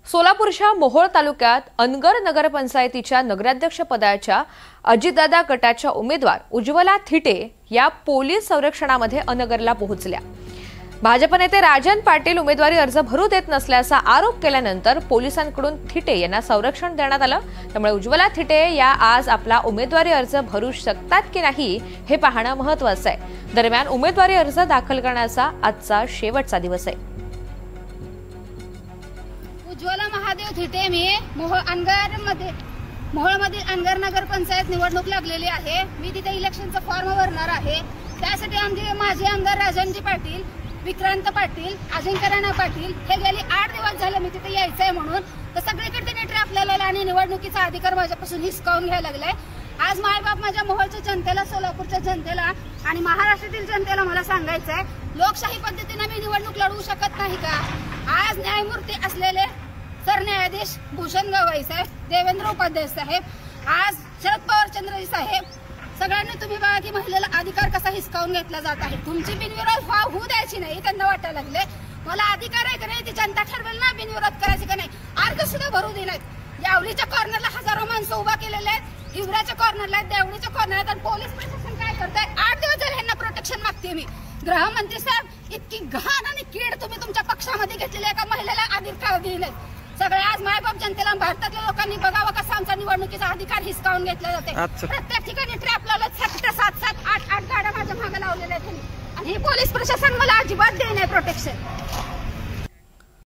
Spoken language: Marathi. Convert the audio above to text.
सोलापूरच्या मोहोळ तालुक्यात अनगर नगरपंचायतीच्या नगराध्यक्षपदाच्या अजितदादा गटाच्या उमेदवार उज्ज्वला थिटे या पोलीस संरक्षणामध्ये अनगरला पोहोचल्या। भाजप नेते राजन पाटील उमेदवारी अर्ज भरू देत नसल्याचा आरोप केल्यानंतर पोलिसांकडून थिटे यांना संरक्षण देण्यात आलं। त्यामुळे उज्ज्वला थिटे या आज आपला उमेदवारी अर्ज भरू शकतात की नाही हे पाहणं महत्त्वाचं आहे। दरम्यान उमेदवारी अर्ज दाखल करण्याचा आजचा शेवटचा दिवस आहे। उज्ज्वला महादेव थिटे मी मोहोळमधील अनगर नगरपंचायत निवडणूक लागलेली आहे। मी तिथे इलेक्शनचा फॉर्म भरणार आहे। त्यासाठी आमचे माजी आमदार राजनजी पाटील, विक्रांत पाटील, अजिंक्य राणा पाटील हे गेली 8 दिवस झाले मी तिथे यायचंय म्हणून तर सगळीकडे त्यांनी ट्रॅप लावलेला आणि निवडणुकीचा अधिकार माझ्यापासून हिसकावून घ्यायला लागलाय। आज मायबाप माझ्या मोहोळच्या जनतेला, सोलापूरच्या जनतेला आणि महाराष्ट्रातील जनतेला मला सांगायचंय, लोकशाही पद्धतीने मी निवडणूक लढवू शकत नाही का? आज न्यायमूर्ती असलेले सरन्यायाधीश भूषण गवई साहेब, देवेंद्र उपाध्याय साहेब, आज शरद पवार चंद्रजी साहेब, सगळ्यांनी तुम्ही बघा की महिलेला अधिकार कसा हिसकावून घेतला जात आहे। तुमची बिनविरोध होऊ द्यायची नाही त्यांना वाटायला लागले। मला अधिकार आहे का नाही ती जनता ठरवेल ना, बिनविरोध करायची का नाही। अर्ज सुद्धा भरू देणार। यावलीच्या कॉर्नरला हजारो माणसं उभा केलेले आहेत, हिवऱ्याच्या कॉर्नरला, देवणीच्या कॉर्नरला, आणि पोलीस प्रशासन काय करताय? 8 दिवस झाले ह्यांना प्रोटेक्शन मागते मी। गृहमंत्री साहेब, इतकी घाण आणि कीड तुम्ही तुमच्या पक्षामध्ये घेतलेली एका महिलेला अधिकार दिले। सगळे आज मायबाप जनतेला, भारतातल्या लोकांनी बघावं कसा आमचा निवडणुकीचा अधिकार हिसकावून घेतला जाते। प्रत्येक ठिकाणी ट्रॅप लावलं, 7-8 गाड्या माझ्या मागे लावलेल्या आहेत आणि हे पोलीस प्रशासन मला अजिबात देत नाही प्रोटेक्शन।